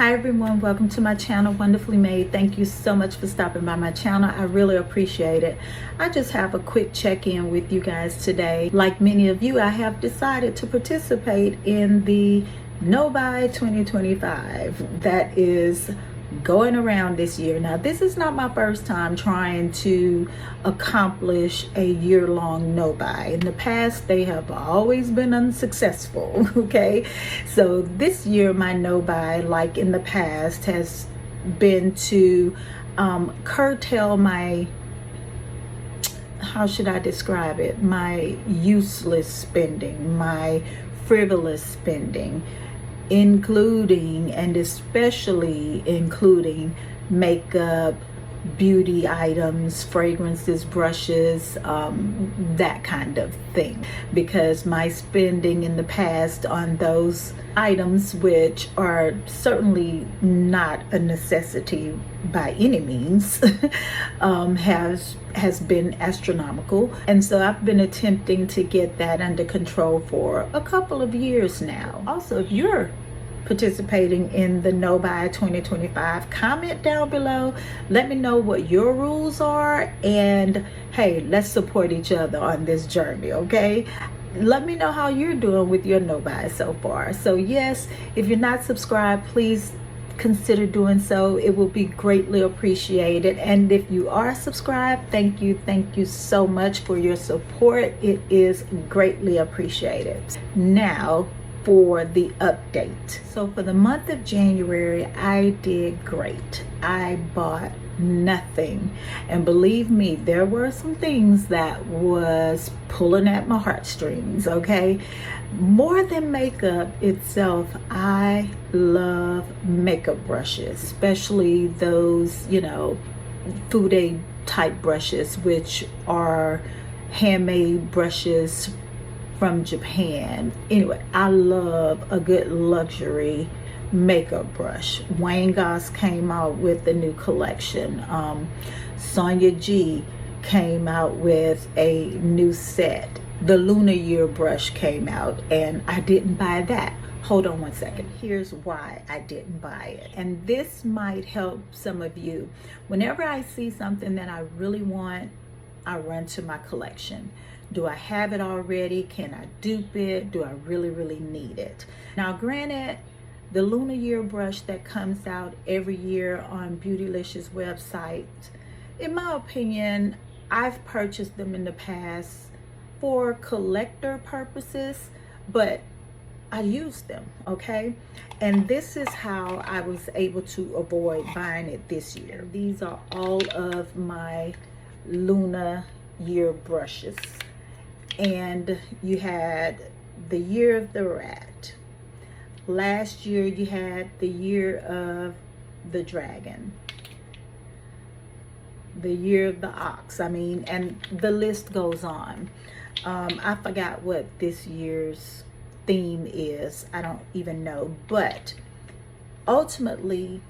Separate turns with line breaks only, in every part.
Hi everyone, welcome to my channel, Wonderfully Made. Thank you so much for stopping by my channel. I really appreciate it. I just have a quick check-in with you guys today. Like many of you, I have decided to participate in the No Buy 2025 that is going around this year. Now, this is not my first time trying to accomplish a year-long no buy. In the past, they have always been unsuccessful. Okay, so this year my no buy, like in the past, has been to curtail my, how should I describe it, my useless spending, my frivolous spending, including and especially including makeup, beauty items, fragrances, brushes, that kind of thing, because my spending in the past on those items, which are certainly not a necessity by any means, has been astronomical. And so I've been attempting to get that under control for a couple of years now. Also, if you're participating in the No Buy 2025, comment down below, let me know what your rules are, and hey, let's support each other on this journey. Okay, let me know how you're doing with your no buy so far. So yes, if you're not subscribed, please consider doing so. It will be greatly appreciated. And if you are subscribed, thank you so much for your support. It is greatly appreciated. Now for the update. So for the month of January, I did great. I bought nothing, and believe me, there were some things that was pulling at my heartstrings. Okay, more than makeup itself, I love makeup brushes, especially those, you know, fude type brushes, which are handmade brushes from Japan. Anyway, I love a good luxury makeup brush. Wayne Goss came out with the new collection. Sonia G came out with a new set. The Lunar Year brush came out, and I didn't buy that. Hold on one second. Here's why I didn't buy it. And this might help some of you. Whenever I see something that I really want, I run to my collection. Do I have it already? Can I dupe it? Do I really need it? Now, granted, the Lunar Year brush that comes out every year on Beautylish's website, in my opinion, I've purchased them in the past for collector purposes, but I use them, okay? And this is how I was able to avoid buying it this year. These are all of my Lunar Year brushes. And you had the Year of the Rat. Last year you had the Year of the Dragon, the Year of the Ox. I mean, and the list goes on. I forgot what this year's theme is. I don't even know. But ultimately,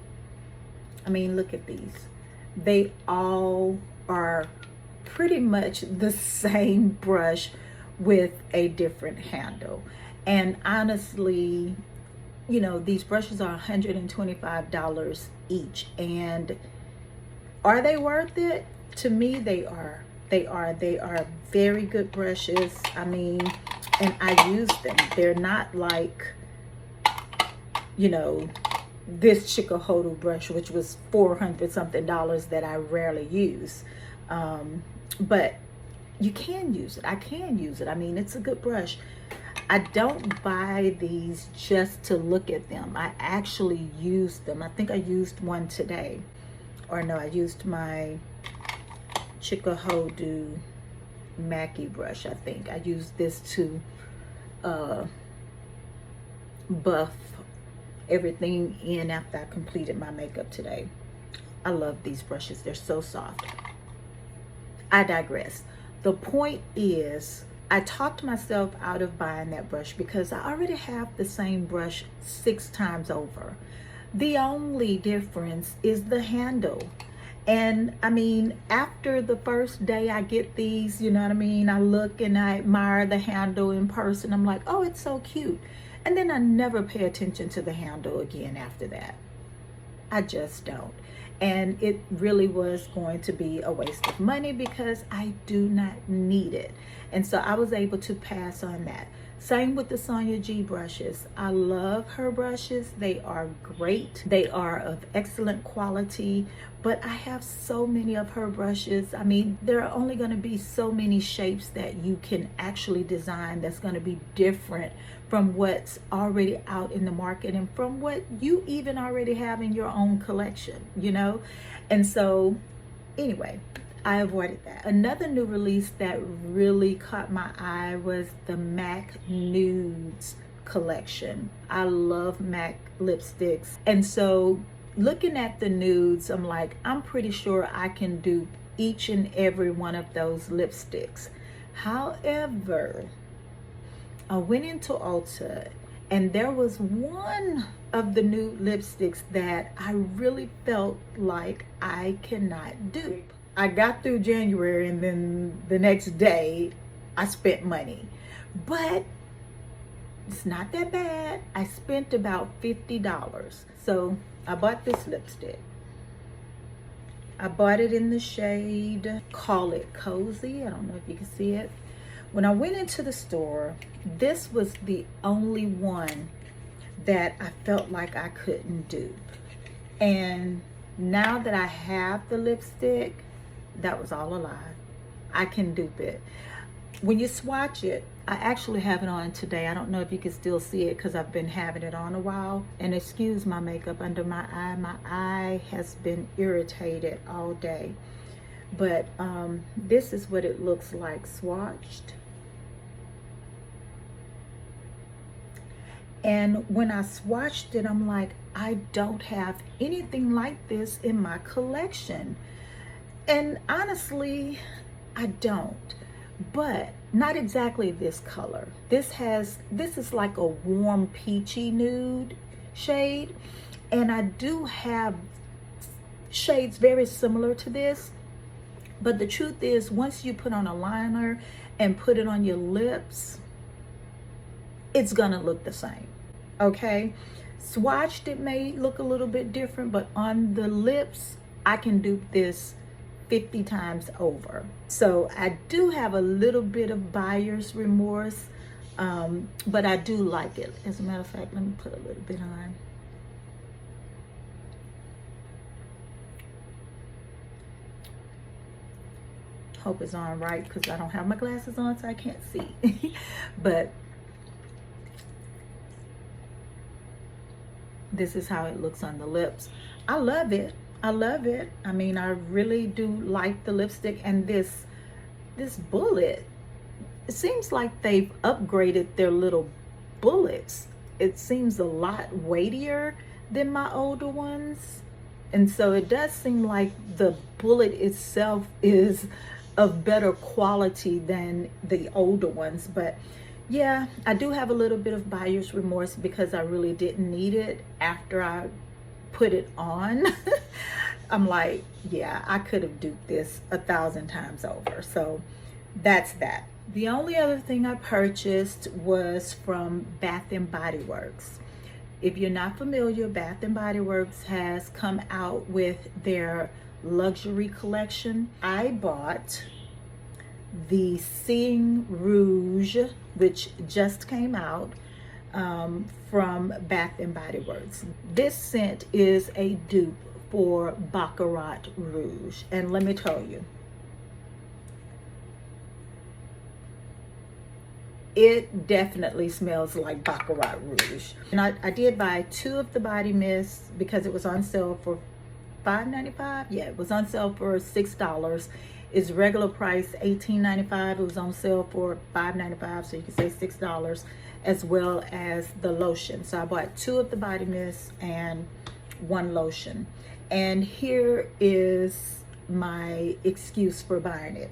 I mean, look at these. They all are pretty much the same brush with a different handle. And honestly, you know, these brushes are $125 each. And are they worth it? To me, they are. They are very good brushes. I mean, and I use them. They're not like, you know, this Chikuhodo brush, which was $400 something that I rarely use. But you can use it. I can use it. I mean, it's a good brush. I don't buy these just to look at them. I actually use them. I think I used one today. Or no, I used my Chikuhodo Mackie brush, I think. I used this to buff everything in after I completed my makeup today. I love these brushes. They're so soft. I digress. The point is, I talked myself out of buying that brush because I already have the same brush 6 times over. The only difference is the handle. And I mean, after the first day I get these, you know what I mean, I look and I admire the handle in person. I'm like, oh, it's so cute. And then I never pay attention to the handle again after that. I just don't. And it really was going to be a waste of money because I do not need it. And so I was able to pass on that. Same with the Sonia G brushes. I love her brushes. They are great. They are of excellent quality, but I have so many of her brushes. I mean, there are only going to be so many shapes that you can actually design that's going to be different from what's already out in the market and from what you even already have in your own collection, you know? And so anyway, I avoided that. Another new release that really caught my eye was the MAC Nudes collection. I love MAC lipsticks. And so looking at the nudes, I'm like, I'm pretty sure I can do each and every one of those lipsticks. However, I went into Ulta and there was one of the new lipsticks that I really felt like I cannot dupe. I got through January and then the next day I spent money, but it's not that bad. I spent about $50. So I bought this lipstick. I bought it in the shade Call It Cozy. I don't know if you can see it. When I went into the store, this was the only one that I felt like I couldn't dupe. And now that I have the lipstick, that was all a lie. I can dupe it. When you swatch it, I actually have it on today. I don't know if you can still see it because I've been having it on a while. And excuse my makeup under my eye. My eye has been irritated all day. But this is what it looks like swatched. And when I swatched it, I'm like, I don't have anything like this in my collection. And honestly, I don't. But not exactly this color. This is like a warm peachy nude shade. And I do have shades very similar to this. But the truth is, once you put on a liner and put it on your lips, it's gonna look the same, okay? Swatched, it may look a little bit different, but on the lips, I can dupe this 50 times over. So I do have a little bit of buyer's remorse, but I do like it. As a matter of fact, let me put a little bit on. Hope it's on right because I don't have my glasses on, so I can't see. But this is how it looks on the lips. I love it. I love it. I mean, I really do like the lipstick. And this bullet, it seems like they've upgraded their little bullets. It seems a lot weightier than my older ones. And so it does seem like the bullet itself is of better quality than the older ones. But yeah, I do have a little bit of buyer's remorse because I really didn't need it after I put it on. I'm like, yeah, I could have duped this 1,000 times over. So that's that. The only other thing I purchased was from Bath and Body Works. If you're not familiar, Bath and Body Works has come out with their luxury collection. I bought the Seeing Rouge, which just came out, from Bath and Body Works. This scent is a dupe for Baccarat Rouge, and let me tell you, it definitely smells like Baccarat Rouge. And I did buy 2 of the body mists because it was on sale for $5.95. Yeah, it was on sale for $6. Its regular price $18.95. It was on sale for $5.95, so you can say $6, as well as the lotion. So I bought 2 of the body mists and 1 lotion. And here is my excuse for buying it.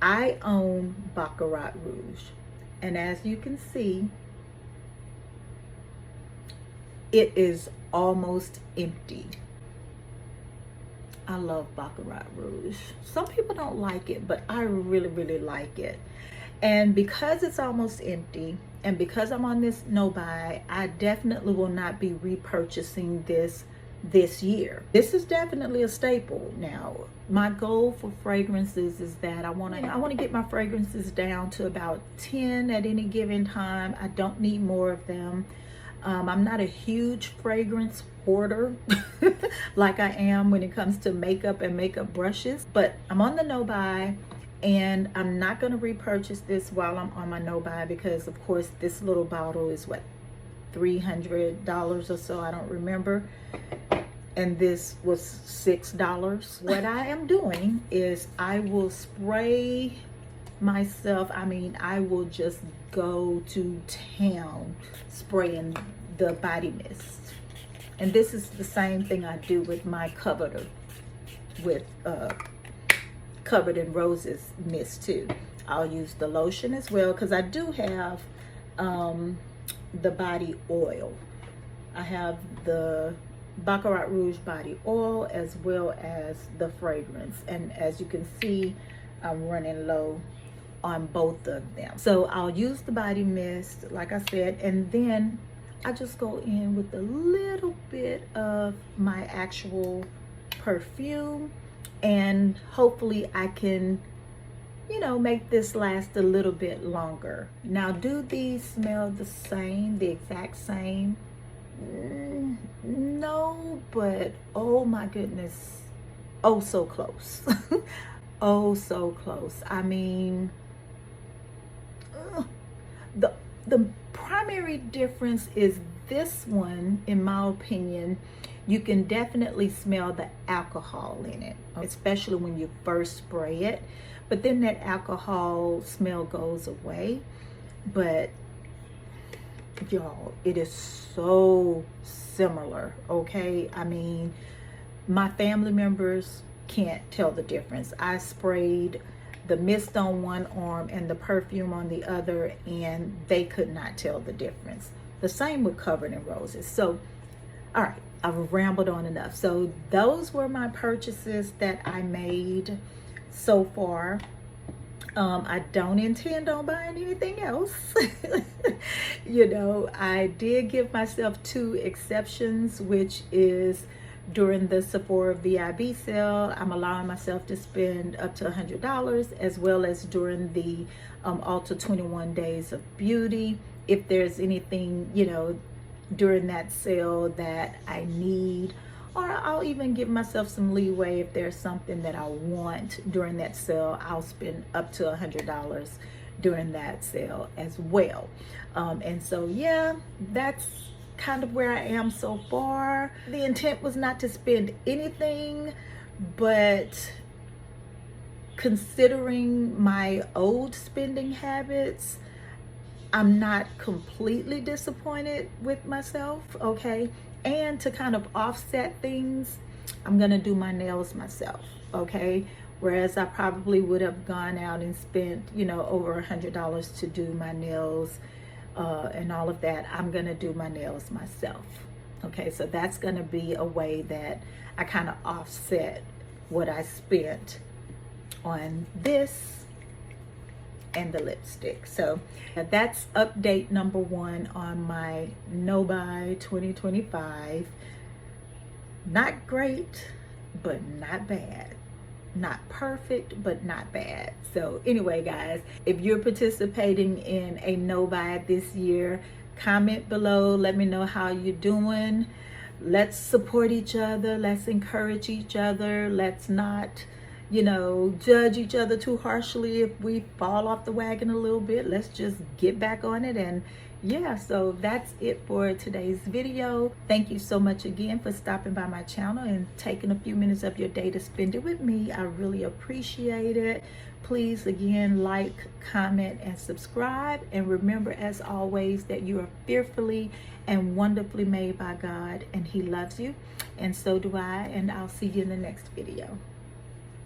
I own Baccarat Rouge, and as you can see, it is almost empty. I love Baccarat Rouge. Some people don't like it, but I really, really like it. And because it's almost empty, and because I'm on this no buy, I definitely will not be repurchasing this this year. This is definitely a staple. Now, my goal for fragrances is that I want to get my fragrances down to about 10 at any given time. I don't need more of them. I'm not a huge fragrance hoarder like I am when it comes to makeup and makeup brushes, but I'm on the no buy, and I'm not going to repurchase this while I'm on my no buy, because of course this little bottle is what, $300 or so, I don't remember, and this was $6. What I am doing is I will spray myself. I mean, I will just go to town spraying the body mist, and this is the same thing I do with my Covered in Roses mist too. I'll use the lotion as well, because I do have the body oil. I have the Baccarat Rouge body oil as well as the fragrance, and as you can see, I'm running low on both of them. So I'll use the body mist like I said, and then I just go in with a little bit of my actual perfume, and hopefully I can, you know, make this last a little bit longer. Now, do these smell the same, the exact same? No, but oh my goodness, oh so close. Oh so close. I mean, the primary difference is this one, in my opinion, you can definitely smell the alcohol in it, especially when you first spray it, but then that alcohol smell goes away. But y'all, it is so similar, okay? I mean, my family members can't tell the difference. I sprayed the mist on one arm and the perfume on the other, and they could not tell the difference. The same with Covered in Roses. So, all right, I've rambled on enough. So those were my purchases that I made so far. I don't intend on buying anything else. You know, I did give myself 2 exceptions, which is during the Sephora VIB sale, I'm allowing myself to spend up to $100, as well as during the Ulta 21 Days of Beauty. If there's anything, you know, during that sale that I need, or I'll even give myself some leeway if there's something that I want during that sale, I'll spend up to $100 during that sale as well. And so, yeah, that's kind of where I am so far. The intent was not to spend anything, but considering my old spending habits, I'm not completely disappointed with myself, okay? And to kind of offset things, I'm gonna do my nails myself, okay? Whereas I probably would have gone out and spent, you know, over $100 to do my nails and all of that. I'm gonna do my nails myself, okay? So that's gonna be a way that I kind of offset what I spent on this and the lipstick. So that's update number 1 on my no buy 2025. Not great, but not bad. Not perfect, but not bad. So anyway, guys, if you're participating in a no buy this year, comment below, let me know how you're doing. Let's support each other, let's encourage each other, let's not, you know, judge each other too harshly if we fall off the wagon a little bit. Let's just get back on it. And yeah, so that's it for today's video. Thank you so much again for stopping by my channel and taking a few minutes of your day to spend it with me. I really appreciate it. Please, again, like, comment, and subscribe. And remember, as always, that you are fearfully and wonderfully made by God, and He loves you, and so do I. And I'll see you in the next video.